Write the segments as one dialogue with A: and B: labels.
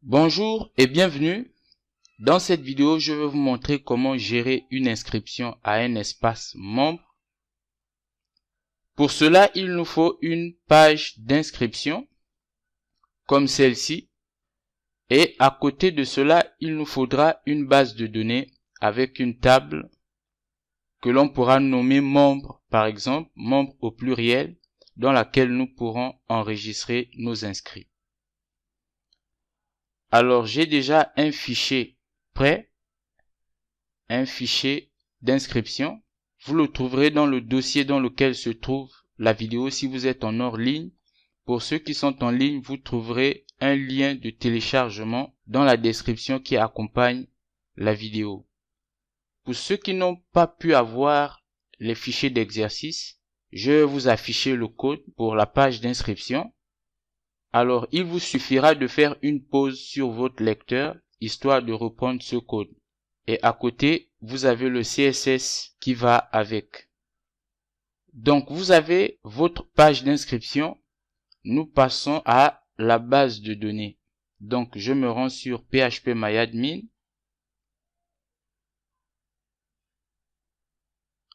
A: Bonjour et bienvenue. Dans cette vidéo, je vais vous montrer comment gérer une inscription à un espace membre. Pour cela, il nous faut une page d'inscription comme celle-ci. Et à côté de cela, il nous faudra une base de données avec une table que l'on pourra nommer membre, par exemple, membre au pluriel, dans laquelle nous pourrons enregistrer nos inscrits. Alors, j'ai déjà un fichier prêt, un fichier d'inscription. Vous le trouverez dans le dossier dans lequel se trouve la vidéo si vous êtes en hors ligne. Pour ceux qui sont en ligne, vous trouverez un lien de téléchargement dans la description qui accompagne la vidéo. Pour ceux qui n'ont pas pu avoir les fichiers d'exercice, je vais vous afficher le code pour la page d'inscription. Alors, il vous suffira de faire une pause sur votre lecteur, histoire de reprendre ce code. Et à côté, vous avez le CSS qui va avec. Donc, vous avez votre page d'inscription. Nous passons à la base de données. Donc, je me rends sur phpMyAdmin.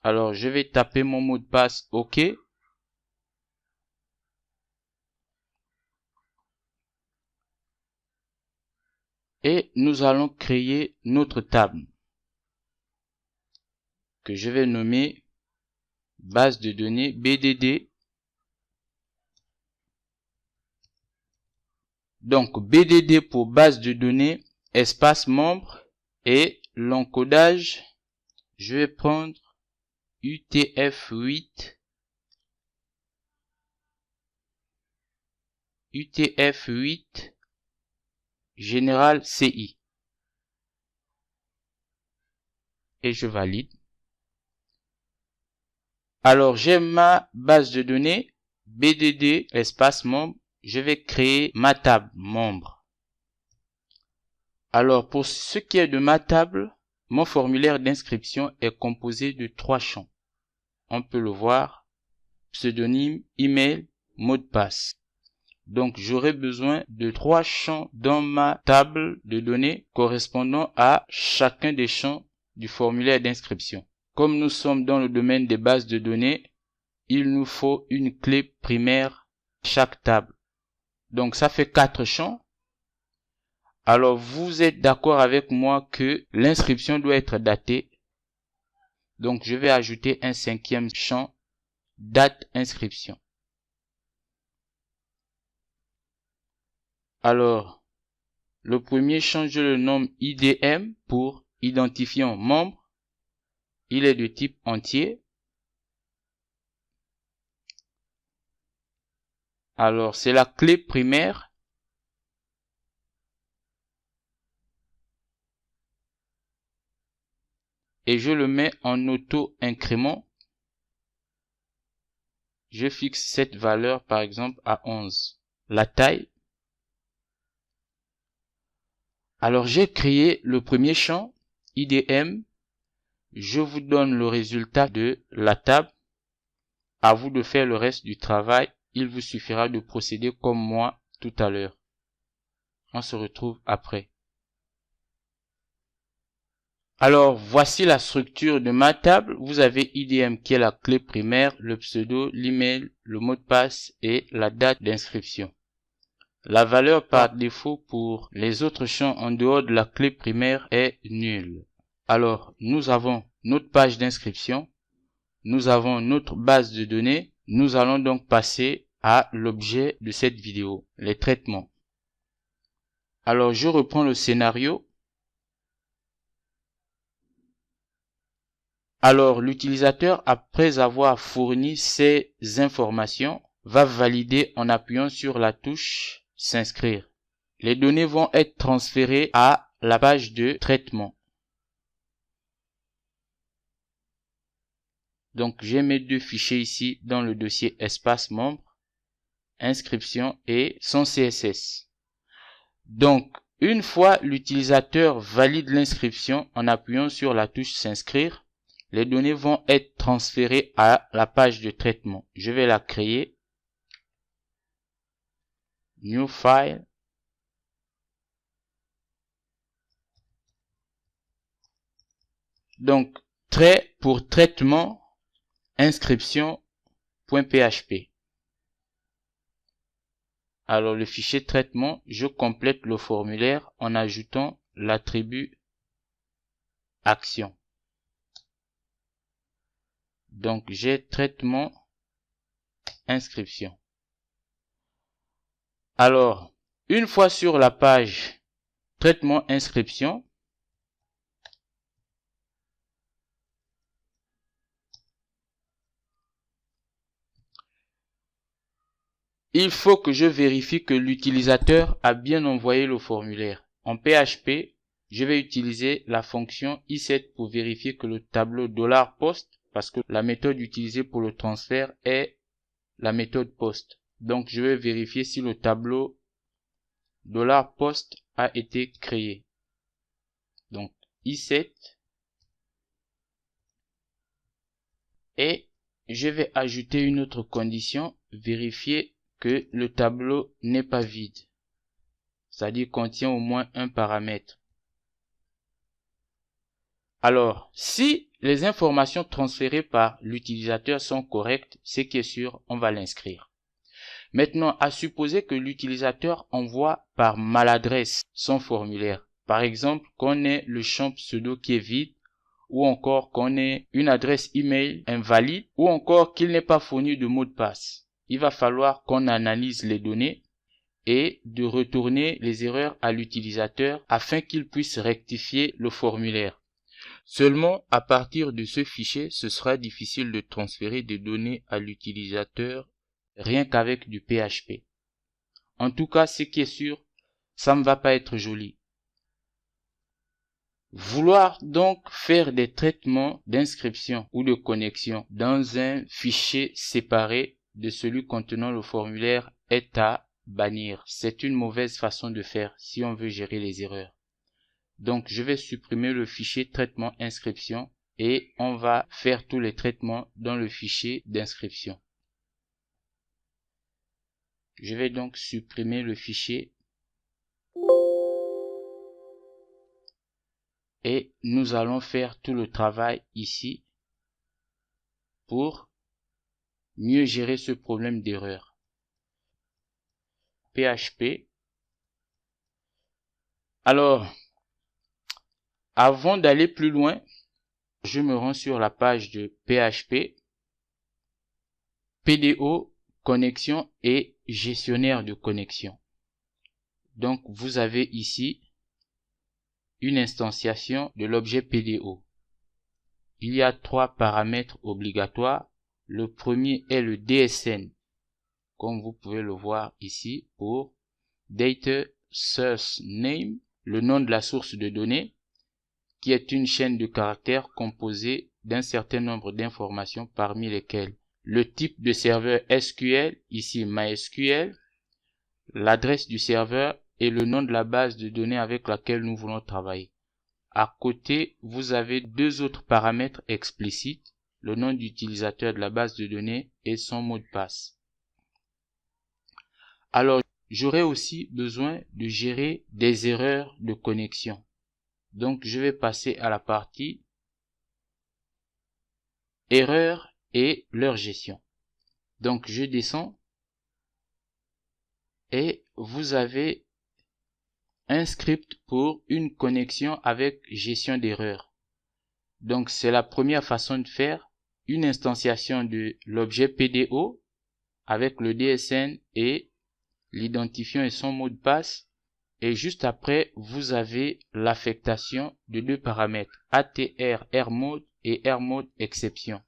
A: Alors, je vais taper mon mot de passe OK. Et nous allons créer notre table que je vais nommer base de données BDD. Donc BDD pour base de données espace membre et l'encodage, je vais prendre UTF-8 général CI et je valide. Alors j'ai ma base de données BDD espace membre. Je vais créer ma table membre. Alors pour ce qui est de ma table, mon formulaire d'inscription est composé de 3 champs. On peut le voir, pseudonyme, email, mot de passe. Donc j'aurai besoin de 3 champs dans ma table de données correspondant à chacun des champs du formulaire d'inscription. Comme nous sommes dans le domaine des bases de données, il nous faut une clé primaire chaque table. Donc ça fait 4 champs. Alors vous êtes d'accord avec moi que l'inscription doit être datée. Donc je vais ajouter un 5e champ, date inscription. Alors le premier champ, je le nomme IDM pour identifiant membre. Il est de type entier. Alors c'est la clé primaire. Et je le mets en auto-incrément. Je fixe cette valeur par exemple à 11. La taille. Alors j'ai créé le premier champ IDM. Je vous donne le résultat de la table. À vous de faire le reste du travail. Il vous suffira de procéder comme moi tout à l'heure. On se retrouve après. Alors, voici la structure de ma table. Vous avez IDM qui est la clé primaire, le pseudo, l'email, le mot de passe et la date d'inscription. La valeur par défaut pour les autres champs en dehors de la clé primaire est nulle. Alors, nous avons notre page d'inscription. Nous avons notre base de données. Nous allons donc passer à l'objet de cette vidéo, les traitements. Alors, je reprends le scénario. Alors, l'utilisateur, après avoir fourni ces informations, va valider en appuyant sur la touche « S'inscrire ». Les données vont être transférées à la page de traitement. Donc, j'ai mes 2 fichiers ici dans le dossier espace membre, inscription et son CSS. Donc, une fois l'utilisateur valide l'inscription en appuyant sur la touche « S'inscrire », les données vont être transférées à la page de traitement. Je vais la créer. New file. Donc, trait pour traitement inscription.php. Alors, le fichier traitement, je complète le formulaire en ajoutant l'attribut action. Donc, j'ai traitement inscription. Alors, une fois sur la page traitement inscription, il faut que je vérifie que l'utilisateur a bien envoyé le formulaire. En PHP, je vais utiliser la fonction i7 pour vérifier que le tableau $post, parce que la méthode utilisée pour le transfert est la méthode post. Donc, je vais vérifier si le tableau $post a été créé. Donc, i7 et je vais ajouter une autre condition, vérifier que le tableau n'est pas vide, c'est-à-dire contient au moins un paramètre. Alors, si les informations transférées par l'utilisateur sont correctes, ce qui est sûr, on va l'inscrire. Maintenant, à supposer que l'utilisateur envoie par maladresse son formulaire. Par exemple, qu'on ait le champ pseudo qui est vide, ou encore qu'on ait une adresse email invalide, ou encore qu'il n'ait pas fourni de mot de passe. Il va falloir qu'on analyse les données et de retourner les erreurs à l'utilisateur afin qu'il puisse rectifier le formulaire. Seulement, à partir de ce fichier, ce sera difficile de transférer des données à l'utilisateur rien qu'avec du PHP. En tout cas, ce qui est sûr, ça ne va pas être joli. Vouloir donc faire des traitements d'inscription ou de connexion dans un fichier séparé de celui contenant le formulaire est à bannir. C'est une mauvaise façon de faire si on veut gérer les erreurs. Donc, je vais supprimer le fichier traitement inscription et on va faire tous les traitements dans le fichier d'inscription. Je vais donc supprimer le fichier et nous allons faire tout le travail ici pour mieux gérer ce problème d'erreur. PHP. Alors, avant d'aller plus loin, je me rends sur la page de PHP, PDO, connexion et gestionnaire de connexion. Donc, vous avez ici une instantiation de l'objet PDO. Il y a 3 paramètres obligatoires. Le premier est le DSN, comme vous pouvez le voir ici, pour Data Source Name, le nom de la source de données, qui est une chaîne de caractères composée d'un certain nombre d'informations parmi lesquelles le type de serveur SQL, ici MySQL, l'adresse du serveur et le nom de la base de données avec laquelle nous voulons travailler. À côté, vous avez 2 autres paramètres explicites, le nom d'utilisateur de la base de données et son mot de passe. Alors, j'aurai aussi besoin de gérer des erreurs de connexion. Donc, je vais passer à la partie erreurs et leur gestion. Donc, je descends et vous avez un script pour une connexion avec gestion d'erreurs. Donc, c'est la première façon de faire une instantiation de l'objet PDO avec le DSN et l'identifiant et son mot de passe. Et juste après, vous avez l'affectation de 2 paramètres, ATR AirMode et AirMode exception.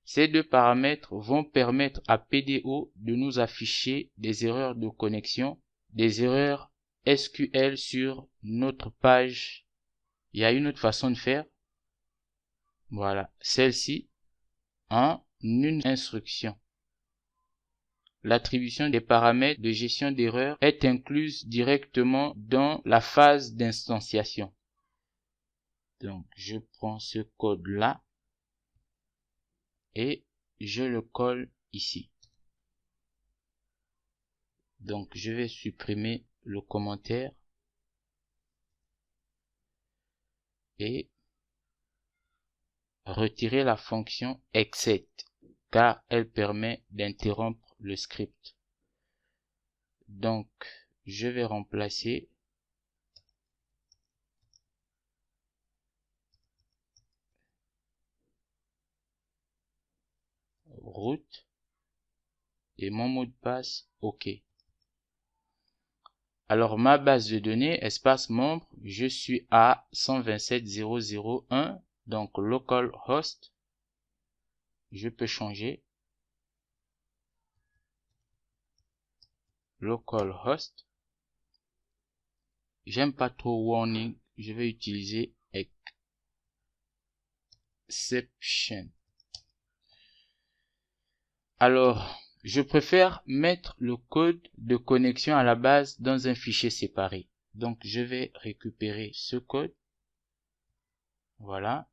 A: Ces 2 paramètres vont permettre à PDO de nous afficher des erreurs de connexion, des erreurs SQL sur notre page. Il y a une autre façon de faire. Voilà, celle-ci en une instruction. L'attribution des paramètres de gestion d'erreur est incluse directement dans la phase d'instanciation. Donc, je prends ce code-là et je le colle ici. Donc, je vais supprimer le commentaire et retirer la fonction exit car elle permet d'interrompre le script. Donc, je vais remplacer route et mon mot de passe OK. Alors, ma base de données, espace membre, je suis à 127.0.0.1, donc localhost. Je peux changer. Localhost. J'aime pas trop warning, je vais utiliser exception. Alors, je préfère mettre le code de connexion à la base dans un fichier séparé. Donc, je vais récupérer ce code. Voilà.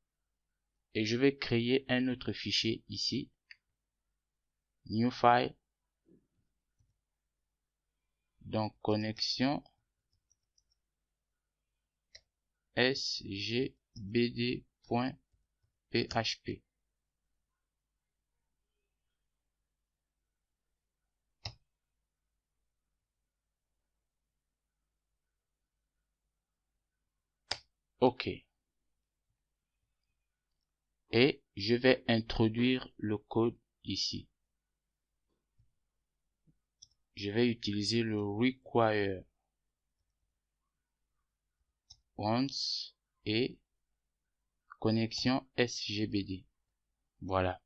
A: Et je vais créer un autre fichier ici. New file. Donc, connexion sgbd.php. OK. Et je vais introduire le code ici. Je vais utiliser le require once et connexion sgbd. Voilà.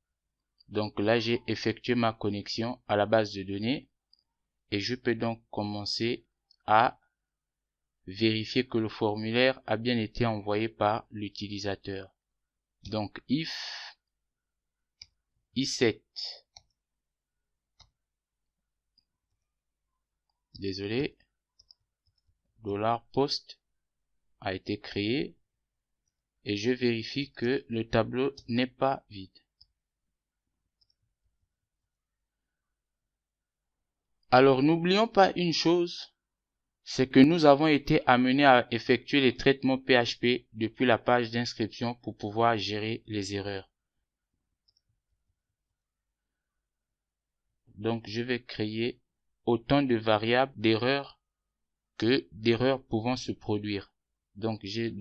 A: Donc là, j'ai effectué ma connexion à la base de données et je peux donc commencer à vérifier que le formulaire a bien été envoyé par l'utilisateur. Donc if i7, désolé, $post a été créé et je vérifie que le tableau n'est pas vide. Alors n'oublions pas une chose, c'est que nous avons été amenés à effectuer les traitements PHP depuis la page d'inscription pour pouvoir gérer les erreurs. Donc je vais créer autant de variables d'erreurs que d'erreurs pouvant se produire. Donc j'ai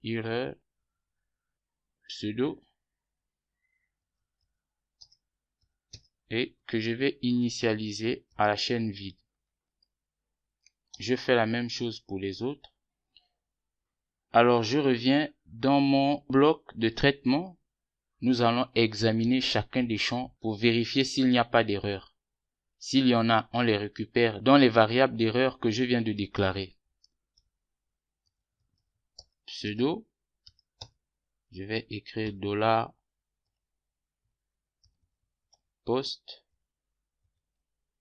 A: $error pseudo et que je vais initialiser à la chaîne vide. Je fais la même chose pour les autres. Alors je reviens dans mon bloc de traitement. Nous allons examiner chacun des champs pour vérifier s'il n'y a pas d'erreur. S'il y en a, on les récupère dans les variables d'erreur que je viens de déclarer. Pseudo, je vais écrire $post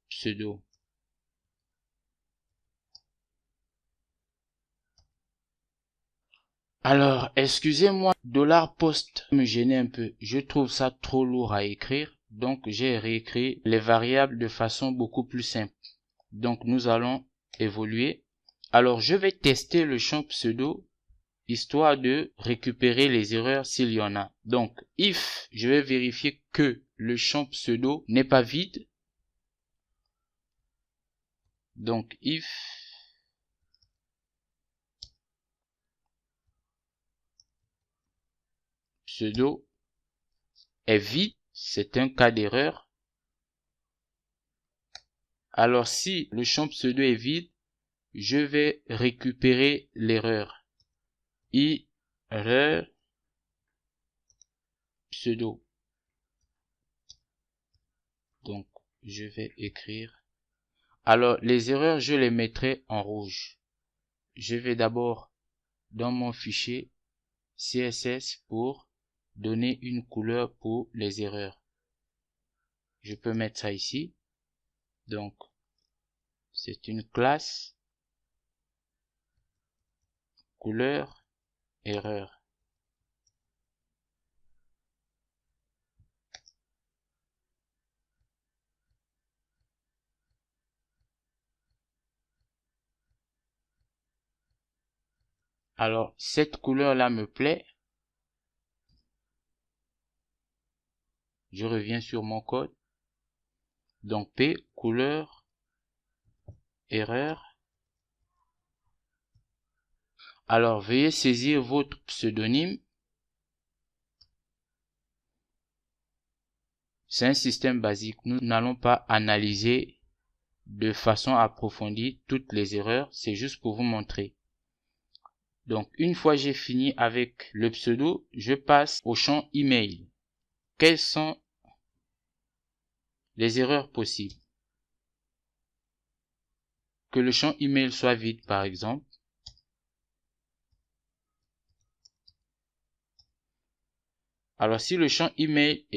A: pseudo. Alors, excusez-moi, $post me gênait un peu. Je trouve ça trop lourd à écrire. Donc, j'ai réécrit les variables de façon beaucoup plus simple. Donc, nous allons évoluer. Alors, je vais tester le champ pseudo, histoire de récupérer les erreurs s'il y en a. Donc, if, je vais vérifier que le champ pseudo n'est pas vide. Donc, if pseudo est vide, c'est un cas d'erreur. Alors, si le champ pseudo est vide, je vais récupérer l'erreur. Erreur pseudo. Donc, je vais écrire. Alors, les erreurs, je les mettrai en rouge. Je vais d'abord dans mon fichier CSS pour donner une couleur pour les erreurs. Je peux mettre ça ici. Donc, c'est une classe couleur erreur. Alors, cette couleur-là me plaît. Je reviens sur mon code. Donc P, couleur, erreur. Alors, veuillez saisir votre pseudonyme. C'est un système basique. Nous n'allons pas analyser de façon approfondie toutes les erreurs. C'est juste pour vous montrer. Donc, une fois j'ai fini avec le pseudo, je passe au champ email. Quelles sont les erreurs possibles? Que le champ email soit vide, par exemple. Alors, si le champ email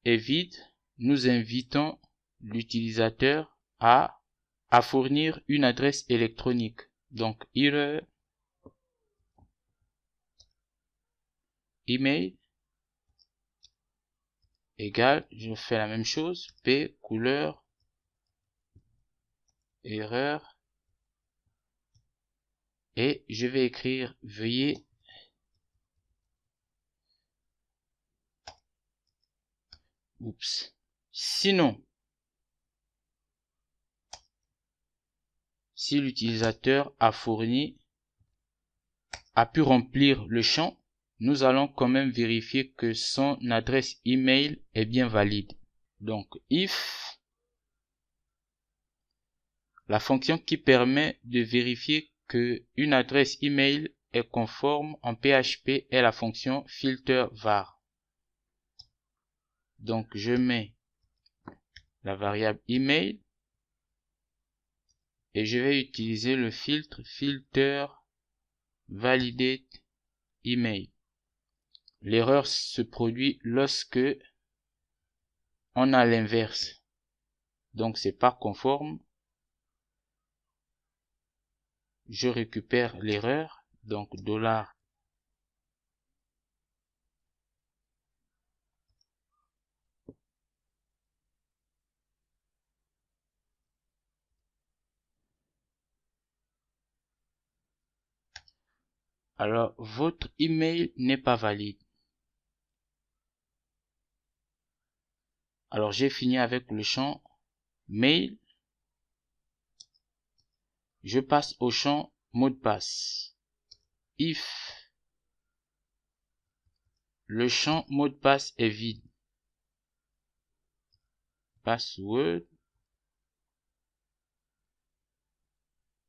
A: est vide, nous invitons l'utilisateur à fournir une adresse électronique. Donc, error email égale, je fais la même chose, P, couleur, erreur, et je vais écrire veuillez Sinon, si l'utilisateur a pu remplir le champ, nous allons quand même vérifier que son adresse email est bien valide. Donc, if, la fonction qui permet de vérifier que une adresse email est conforme en PHP est la fonction filter var. Donc, je mets la variable email et je vais utiliser le filtre filter validate email. L'erreur se produit lorsque on a l'inverse. Donc, c'est pas conforme. Je récupère l'erreur. Donc, $. Alors, votre email n'est pas valide. Alors, j'ai fini avec le champ mail. Je passe au champ mot de passe. If le champ mot de passe est vide, password.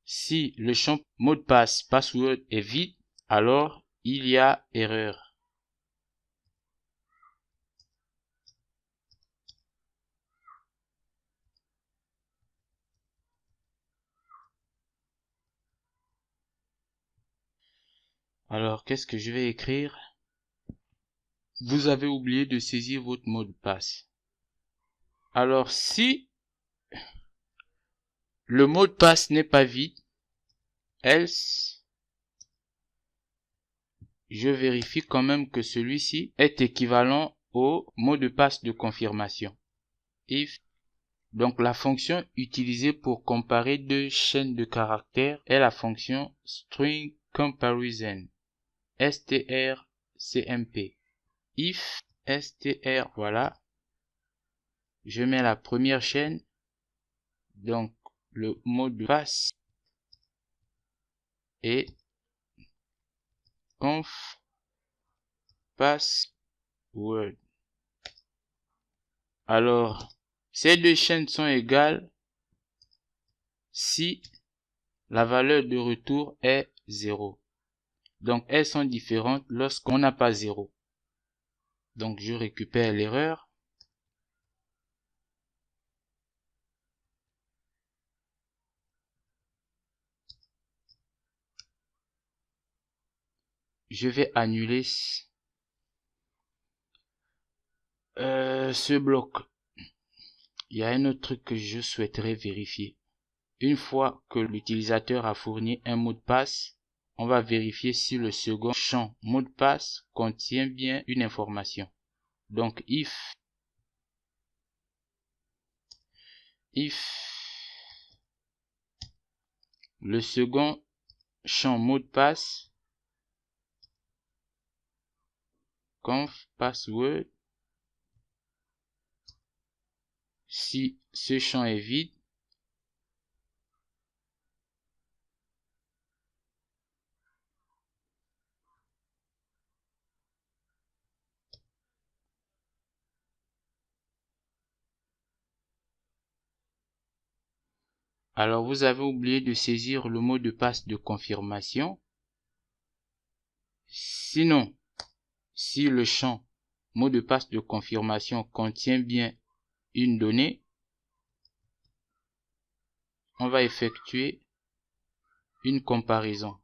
A: Si le champ mot de passe password est vide, alors il y a erreur. Alors, qu'est-ce que je vais écrire? Vous avez oublié de saisir votre mot de passe. Alors, si le mot de passe n'est pas vide, else, je vérifie quand même que celui-ci est équivalent au mot de passe de confirmation. If, donc la fonction utilisée pour comparer deux chaînes de caractères est la fonction string comparison, strcmp. If, str, voilà. Je mets la première chaîne, donc le mot de passe et conf password. Alors, ces deux chaînes sont égales si la valeur de retour est 0. Donc, elles sont différentes lorsqu'on n'a pas 0. Donc, je récupère l'erreur. Je vais annuler ce bloc. Il y a un autre truc que je souhaiterais vérifier. Une fois que l'utilisateur a fourni un mot de passe, on va vérifier si le second champ mot de passe contient bien une information. Donc, if le second champ mot de passe conf password Si ce champ est vide, alors vous avez oublié de saisir le mot de passe de confirmation. Sinon, si le champ mot de passe de confirmation contient bien une donnée, on va effectuer une comparaison.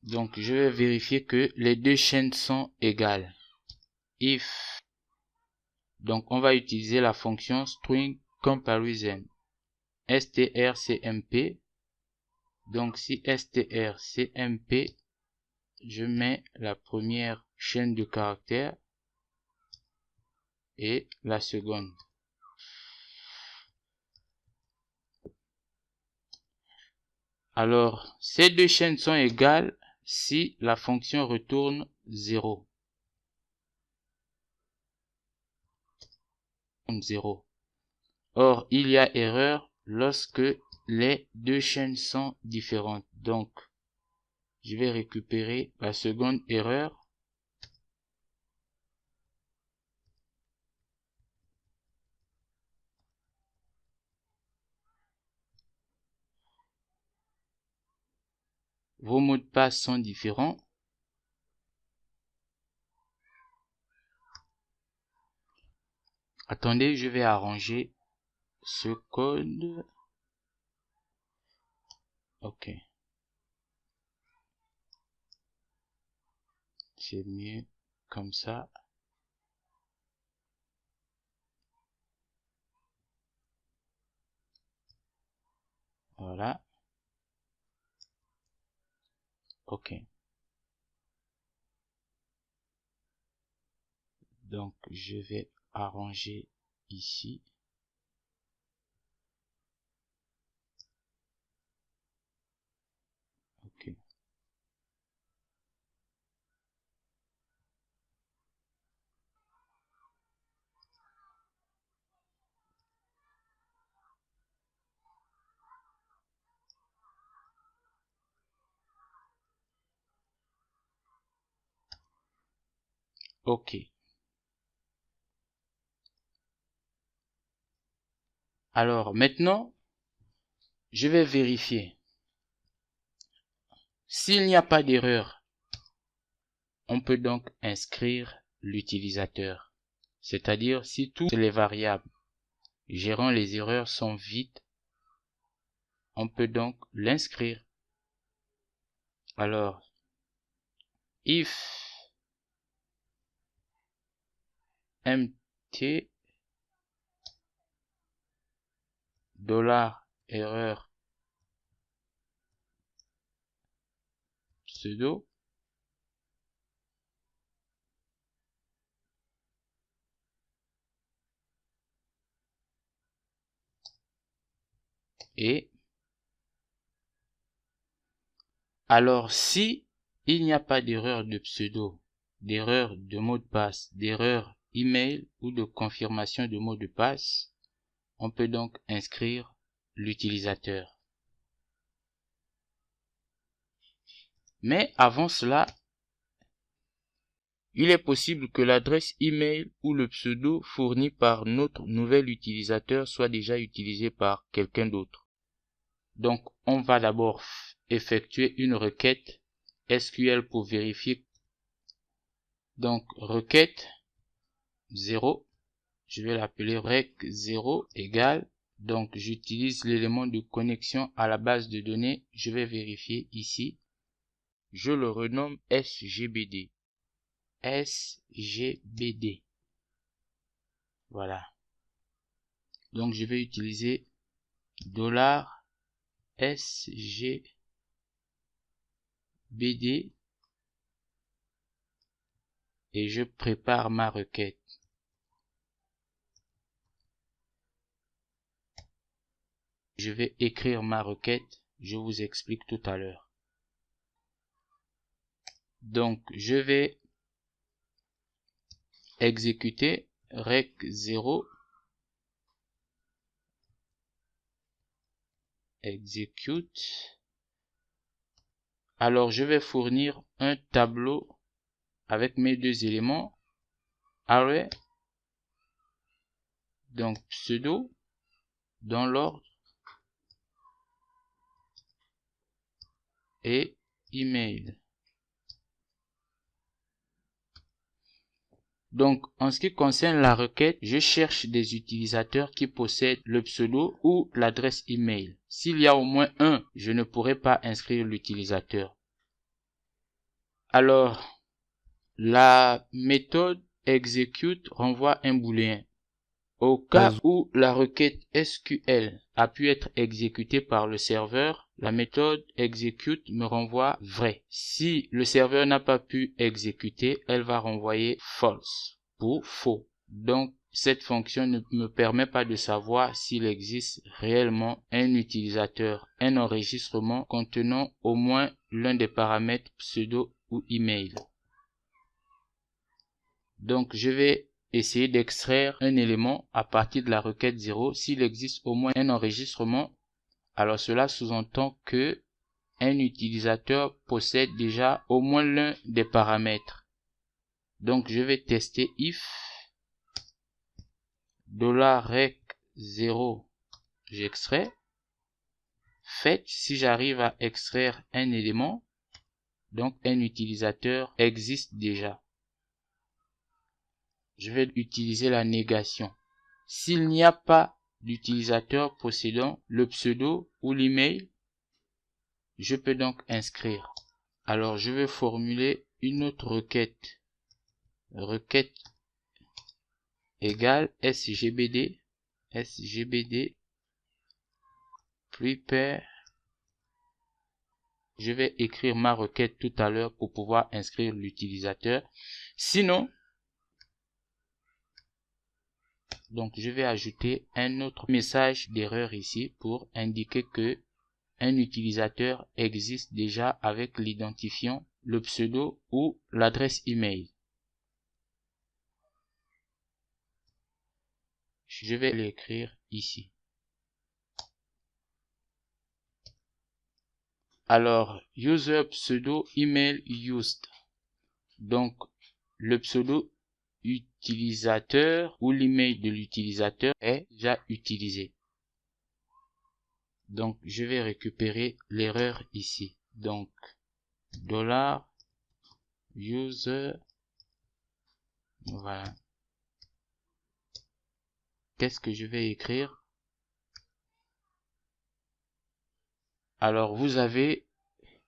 A: Donc, je vais vérifier que les deux chaînes sont égales. If, donc on va utiliser la fonction string comparison, strcmp. Donc, si strcmp, je mets la première chaîne de caractères et la seconde. Alors, ces deux chaînes sont égales si la fonction retourne 0. 0. Or, il y a erreur lorsque les deux chaînes sont différentes. Donc, je vais récupérer la seconde erreur. Vos mots de passe sont différents. Attendez, je vais arranger ce code. Ok. C'est mieux comme ça. Voilà. Ok. Donc, je vais arranger ici. Ok. Ok. Alors, maintenant, je vais vérifier. S'il n'y a pas d'erreur, on peut donc inscrire l'utilisateur. C'est-à-dire, si toutes les variables gérant les erreurs sont vides, on peut donc l'inscrire. Alors, if mt $erreur pseudo et alors si il n'y a pas d'erreur de pseudo, d'erreur de mot de passe, d'erreur email ou de confirmation de mot de passe, on peut donc inscrire l'utilisateur. Mais avant cela, il est possible que l'adresse email ou le pseudo fourni par notre nouvel utilisateur soit déjà utilisé par quelqu'un d'autre. Donc, on va d'abord effectuer une requête SQL pour vérifier. Donc, requête 0, je vais l'appeler rec0 égale. Donc, j'utilise l'élément de connexion à la base de données. Je vais vérifier ici. Je le renomme SGBD. SGBD. Voilà. Donc, je vais utiliser $SGBD et je prépare ma requête. Je vais écrire ma requête. Je vous explique tout à l'heure. Donc, je vais exécuter rec 0 execute. Alors je vais fournir un tableau avec mes deux éléments, array, donc pseudo dans l'ordre et email. Donc, en ce qui concerne la requête, je cherche des utilisateurs qui possèdent le pseudo ou l'adresse email. S'il y a au moins un, je ne pourrai pas inscrire l'utilisateur. Alors, la méthode execute renvoie un booléen. Au cas où la requête SQL a pu être exécutée par le serveur, la méthode execute me renvoie vrai. Si le serveur n'a pas pu exécuter, elle va renvoyer false pour faux. Donc, cette fonction ne me permet pas de savoir s'il existe réellement un utilisateur, un enregistrement contenant au moins l'un des paramètres pseudo ou email. Donc, je vais essayer d'extraire un élément à partir de la requête 0. S'il existe au moins un enregistrement, alors cela sous-entend que un utilisateur possède déjà au moins l'un des paramètres. Donc je vais tester if $rec0 j'extrais. Fetch, si j'arrive à extraire un élément, donc un utilisateur existe déjà. Je vais utiliser la négation. S'il n'y a pas d'utilisateur possédant le pseudo ou l'email, je peux donc inscrire. Alors, je vais formuler une autre requête. Requête égale sgbd prepare. Je vais écrire ma requête tout à l'heure pour pouvoir inscrire l'utilisateur. Sinon, donc je vais ajouter un autre message d'erreur ici pour indiquer que un utilisateur existe déjà avec l'identifiant, le pseudo ou l'adresse email. Je vais l'écrire ici. Alors, user pseudo email used. Donc, le pseudo utilisateur ou l'email de l'utilisateur est déjà utilisé. Donc, je vais récupérer l'erreur ici. Donc, $user, voilà. Qu'est-ce que je vais écrire? Alors, vous avez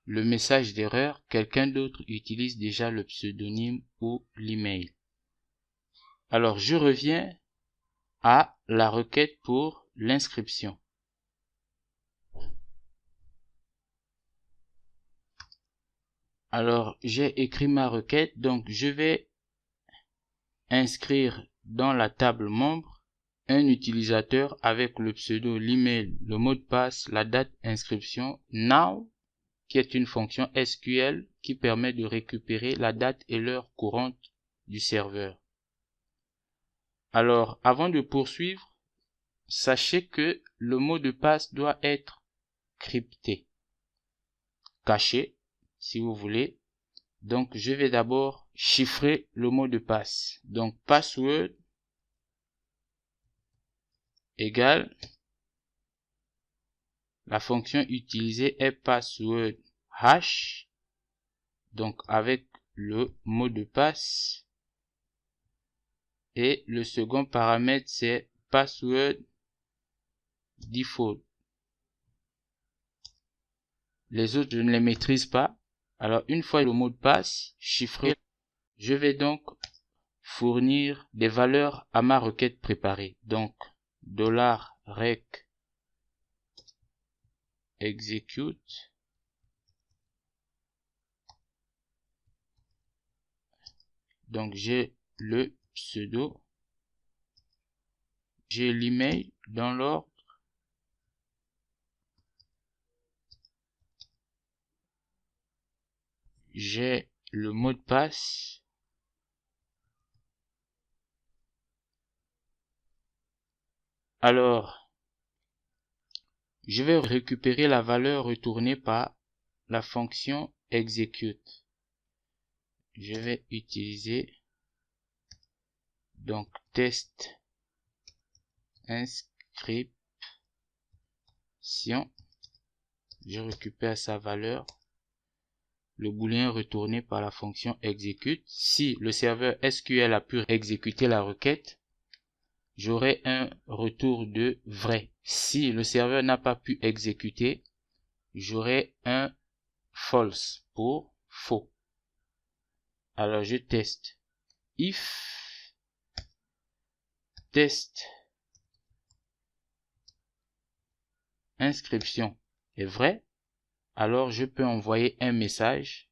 A: le message d'erreur. Quelqu'un d'autre utilise déjà le pseudonyme ou l'email. Alors, je reviens à la requête pour l'inscription. Alors, j'ai écrit ma requête, donc je vais inscrire dans la table membre un utilisateur avec le pseudo, l'email, le mot de passe, la date d'inscription, now, qui est une fonction SQL qui permet de récupérer la date et l'heure courante du serveur. Alors, avant de poursuivre, sachez que le mot de passe doit être crypté, caché, si vous voulez. Donc, je vais d'abord chiffrer le mot de passe. Donc, password égale, la fonction utilisée est password hash, donc avec le mot de passe. Et le second paramètre, c'est password default. Les autres, je ne les maîtrise pas. Alors, une fois le mot de passe chiffré, je vais donc fournir des valeurs à ma requête préparée. Donc, $rec execute. Donc, j'ai le pseudo. J'ai l'email dans l'ordre. J'ai le mot de passe. Alors, je vais récupérer la valeur retournée par la fonction execute. Je vais utiliser donc test inscription. Je récupère sa valeur, le booléen retourné par la fonction execute. Si le serveur SQL a pu exécuter la requête, j'aurai un retour de vrai. Si le serveur n'a pas pu exécuter, j'aurai un false pour faux. Alors je teste. If test inscription est vrai, alors je peux envoyer un message,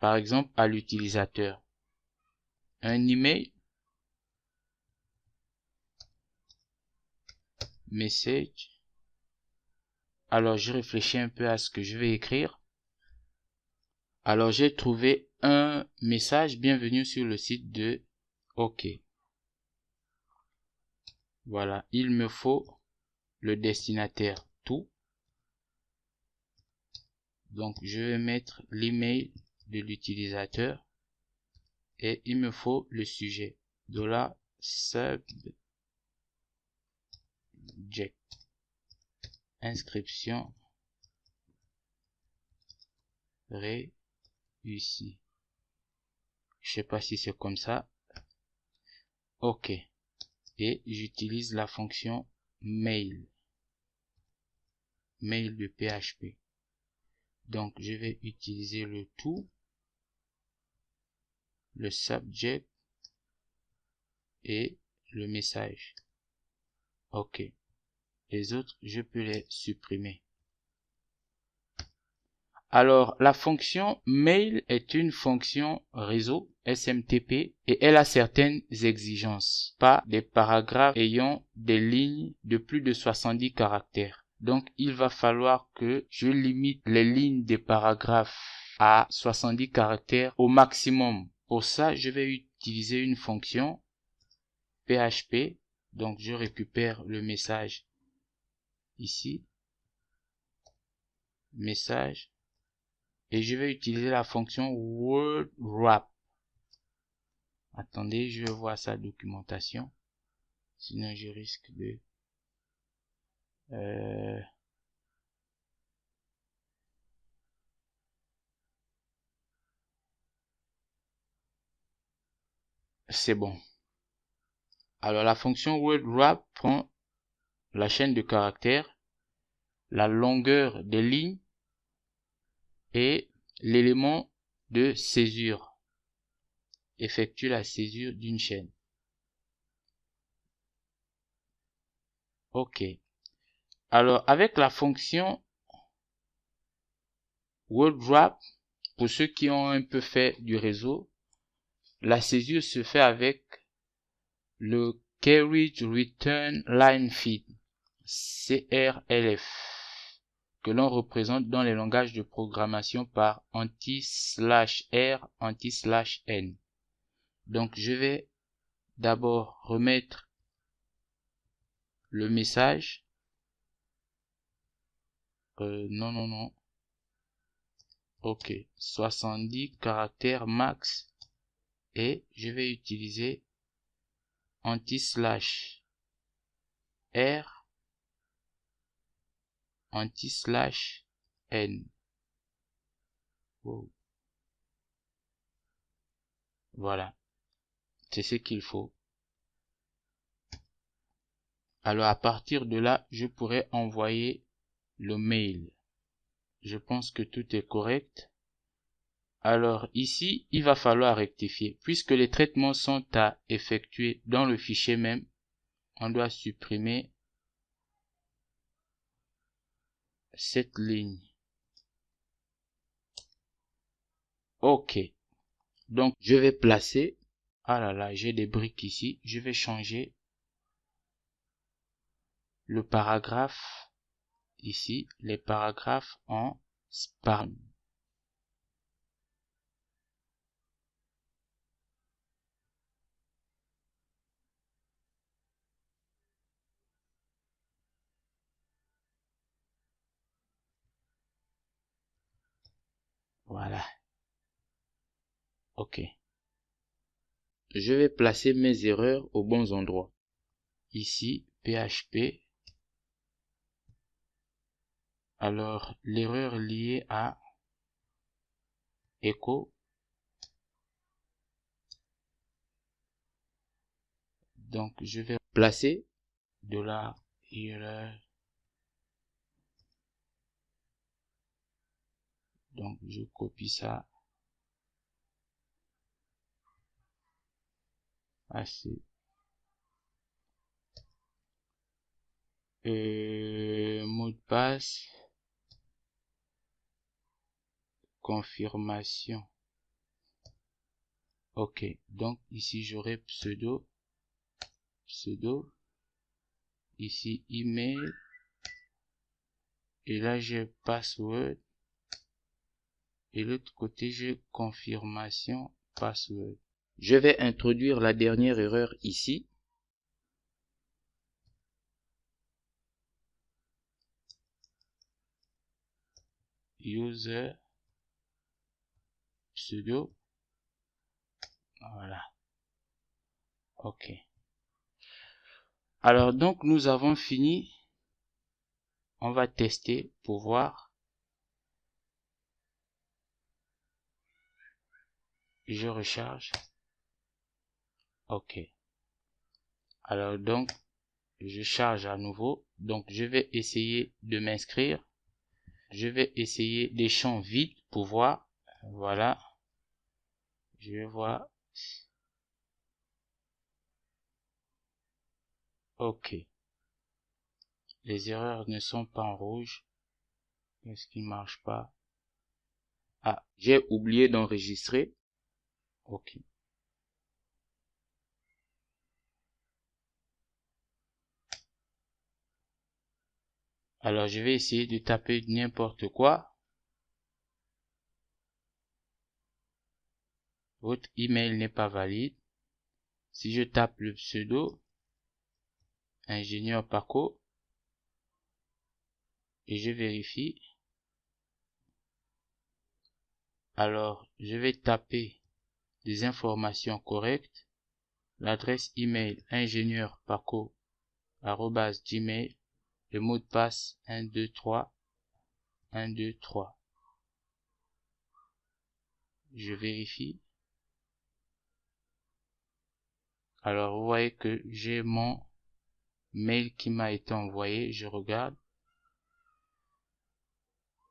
A: par exemple à l'utilisateur, un email, message. Alors je réfléchis un peu à ce que je vais écrire. Alors j'ai trouvé un message, bienvenue sur le site de OK. Voilà, il me faut le destinataire tout. Donc je vais mettre l'email de l'utilisateur et il me faut le sujet. $subject inscription réussie. Je sais pas si c'est comme ça. OK. Et j'utilise la fonction mail de PHP. Donc je vais utiliser le tout, le subject et le message. OK. Les autres, je peux les supprimer. Alors, la fonction mail est une fonction réseau SMTP et elle a certaines exigences. Pas des paragraphes ayant des lignes de plus de 70 caractères. Donc, il va falloir que je limite les lignes des paragraphes à 70 caractères au maximum. Pour ça, je vais utiliser une fonction PHP. Donc, je récupère le message ici. Message. Et je vais utiliser la fonction wordWrap. Attendez, je vais voir sa documentation. Sinon, je risque de... C'est bon. Alors, la fonction wordWrap prend la chaîne de caractères, la longueur des lignes et l'élément de césure. Effectue la césure d'une chaîne. OK. Alors, avec la fonction wordWrap, pour ceux qui ont un peu fait du réseau, la césure se fait avec le Carriage Return Line Feed, CRLF, que l'on représente dans les langages de programmation par anti/R, anti/N. Donc, je vais d'abord remettre le message. Non. OK. 70 caractères max. Et je vais utiliser anti/R, anti/N. Wow. Voilà. C'est ce qu'il faut. Alors, à partir de là, je pourrais envoyer le mail. Je pense que tout est correct. Alors, ici, il va falloir rectifier. Puisque les traitements sont à effectuer dans le fichier même, on doit supprimer cette ligne. OK. Donc, je vais placer... Ah là là, j'ai des briques ici. Je vais changer le paragraphe ici, les paragraphes en span. Voilà. OK. Je vais placer mes erreurs aux bons endroits. Ici, PHP. Alors, l'erreur liée à echo. Donc, je vais placer $erreur. Donc, je copie ça. Assez. Mot de passe. Confirmation. OK. Donc, ici, j'aurai pseudo. Ici, email. Et là, j'ai password. Et l'autre côté, j'ai confirmation password. Je vais introduire la dernière erreur ici. User pseudo. Voilà. OK. Alors, donc, nous avons fini. On va tester pour voir. Je recharge. OK. Alors, donc, je charge à nouveau. Donc, je vais essayer de m'inscrire. Je vais essayer des champs vides pour voir. Voilà. Je vais voir. OK. Les erreurs ne sont pas en rouge. Qu'est-ce qui ne marche pas? Ah, j'ai oublié d'enregistrer. OK. Alors, je vais essayer de taper n'importe quoi. Votre email n'est pas valide. Si je tape le pseudo, ingénieur Paco, et je vérifie. Alors, je vais taper des informations correctes. L'adresse email ingénieurpaco@gmail. Le mot de passe 123 123. Je vérifie. Alors, vous voyez que j'ai mon mail qui m'a été envoyé. Je regarde.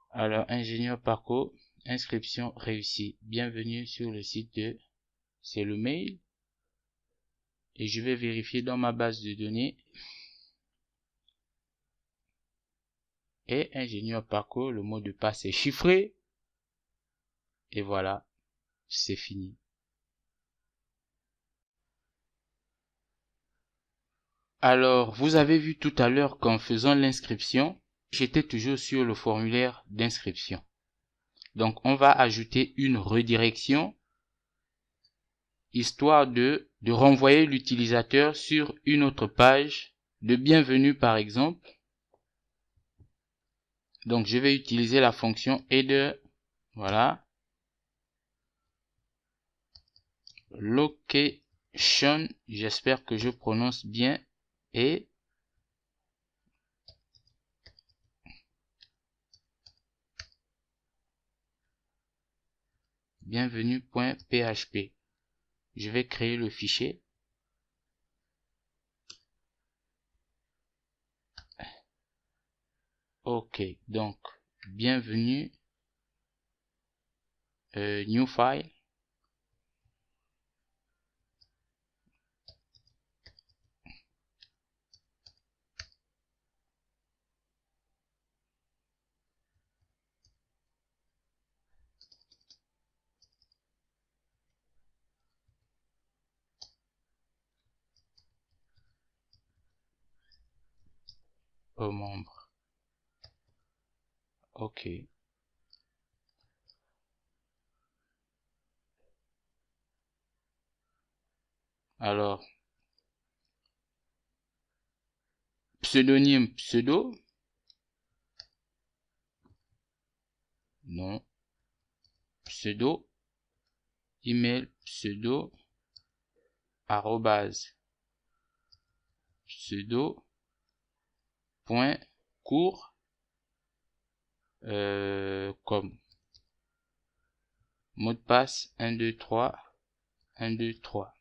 A: Alors, ingénieur Paco, inscription réussie. Bienvenue sur le site de... C'est le mail. Et je vais vérifier dans ma base de données. Et ingénieur Paco, le mot de passe est chiffré. Et voilà, c'est fini. Alors, vous avez vu tout à l'heure qu'en faisant l'inscription, j'étais toujours sur le formulaire d'inscription. Donc, on va ajouter une redirection, histoire de renvoyer l'utilisateur sur une autre page de bienvenue par exemple. Donc, je vais utiliser la fonction header, voilà, location, j'espère que je prononce bien, et bienvenue.php. Je vais créer le fichier. OK, donc bienvenue, new file. Aux membres. OK. Alors, pseudonyme, pseudo. Non. pseudo, email pseudo, arrobase, pseudo, point, court, comme mot de passe 1, 2, 3, 1, 2, 3.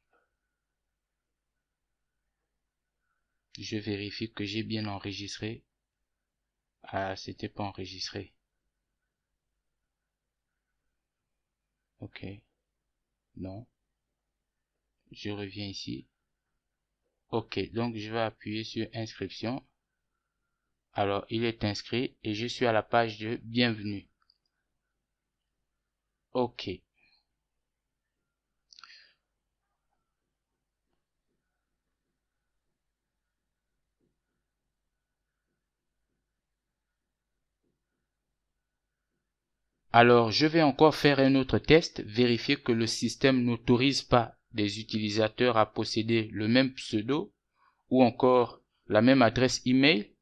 A: Je vérifie que j'ai bien enregistré. Ah, c'était pas enregistré. Ok. Non. Je reviens ici. Ok, donc je vais appuyer sur inscription. Alors, il est inscrit et je suis à la page de bienvenue. Ok. Alors, je vais encore faire un autre test, vérifier que le système n'autorise pas des utilisateurs à posséder le même pseudo ou encore la même adresse email.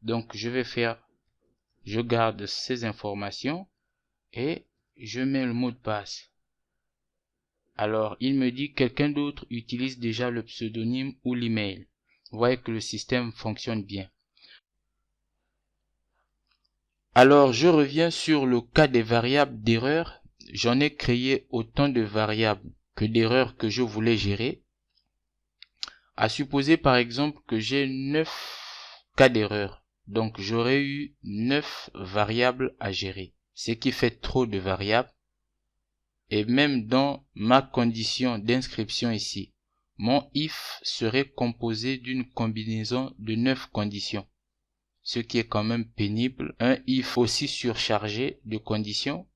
A: Donc, je garde ces informations et je mets le mot de passe. Alors, il me dit quelqu'un d'autre utilise déjà le pseudonyme ou l'email. Vous voyez que le système fonctionne bien. Alors, je reviens sur le cas des variables d'erreur. J'en ai créé autant de variables que d'erreurs que je voulais gérer. À supposer par exemple que j'ai 9 cas d'erreur. Donc, j'aurais eu 9 variables à gérer, ce qui fait trop de variables. Et même dans ma condition d'inscription ici, mon if serait composé d'une combinaison de 9 conditions, ce qui est quand même pénible. Un if aussi surchargé de conditions.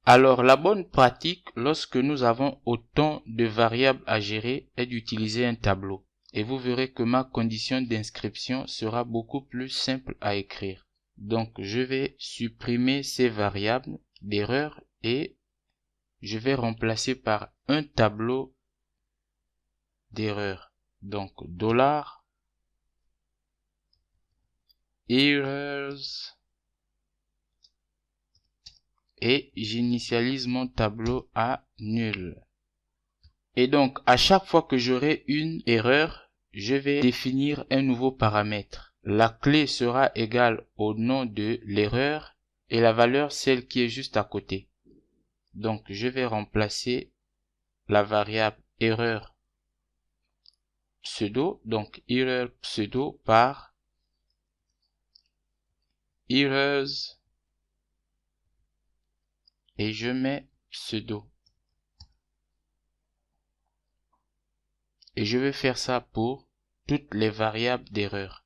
A: Alors la bonne pratique lorsque nous avons autant de variables à gérer est d'utiliser un tableau. Et vous verrez que ma condition d'inscription sera beaucoup plus simple à écrire. Donc je vais supprimer ces variables d'erreur et je vais remplacer par un tableau d'erreur. Donc, $errors et j'initialise mon tableau à nul. Et donc, à chaque fois que j'aurai une erreur, je vais définir un nouveau paramètre. La clé sera égale au nom de l'erreur et la valeur celle qui est juste à côté. Donc, je vais remplacer la variable erreur pseudo, donc erreur pseudo par errors et je mets pseudo. Et je vais faire ça pour toutes les variables d'erreur.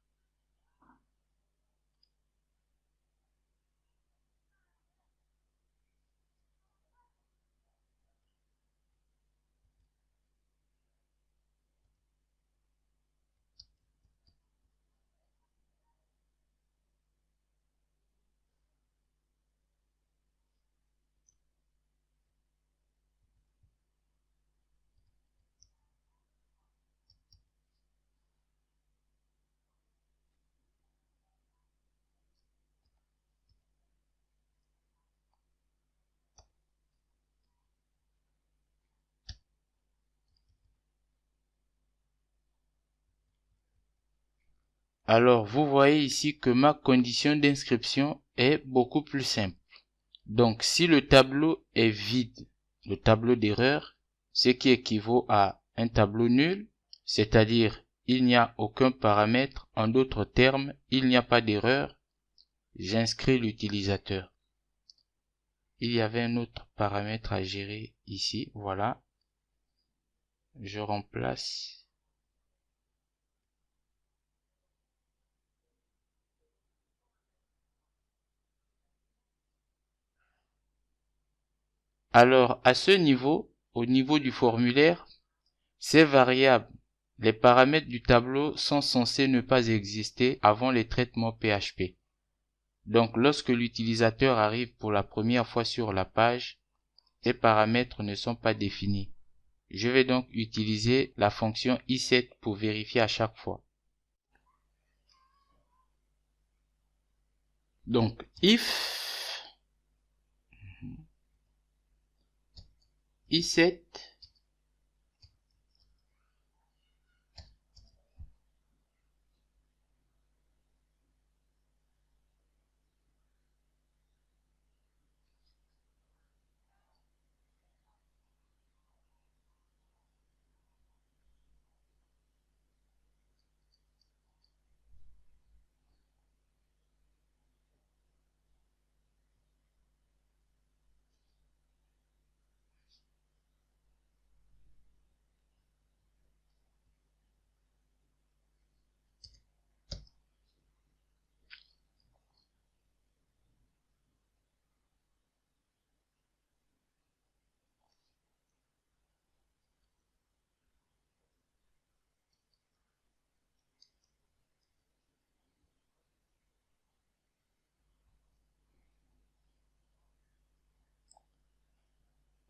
A: Alors, vous voyez ici que ma condition d'inscription est beaucoup plus simple. Donc, si le tableau est vide, le tableau d'erreur, ce qui équivaut à un tableau nul, c'est-à-dire il n'y a aucun paramètre, en d'autres termes, il n'y a pas d'erreur, j'inscris l'utilisateur. Il y avait un autre paramètre à gérer ici, voilà. Je remplace. Alors, à ce niveau, au niveau du formulaire, ces variables, les paramètres du tableau sont censés ne pas exister avant les traitements PHP. Donc, lorsque l'utilisateur arrive pour la première fois sur la page, ces paramètres ne sont pas définis. Je vais donc utiliser la fonction i7 pour vérifier à chaque fois. Donc, if i7,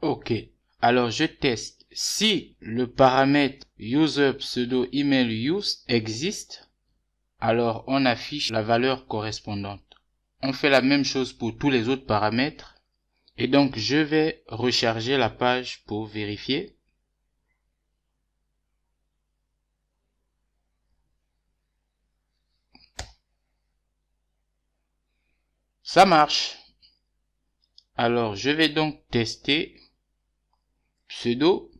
A: ok. Alors je teste si le paramètre user pseudo email used existe. Alors on affiche la valeur correspondante. On fait la même chose pour tous les autres paramètres. Et donc je vais recharger la page pour vérifier. Ça marche. Alors je vais donc tester pseudo.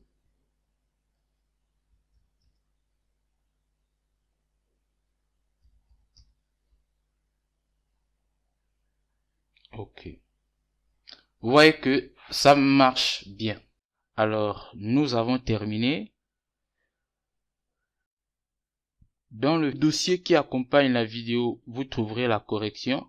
A: Ok. Vous voyez que ça marche bien. Alors, nous avons terminé. Dans le dossier qui accompagne la vidéo, vous trouverez la correction.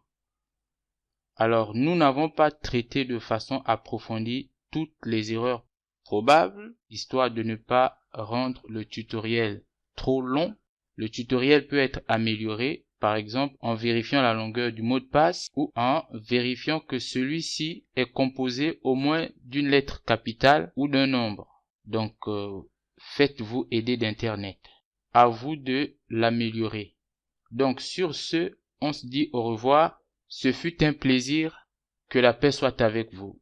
A: Alors, nous n'avons pas traité de façon approfondie toutes les erreurs probables, histoire de ne pas rendre le tutoriel trop long. Le tutoriel peut être amélioré, par exemple en vérifiant la longueur du mot de passe ou en vérifiant que celui-ci est composé au moins d'une lettre capitale ou d'un nombre. Donc, faites-vous aider d'Internet. À vous de l'améliorer. Donc, sur ce, on se dit au revoir. Ce fut un plaisir. Que la paix soit avec vous.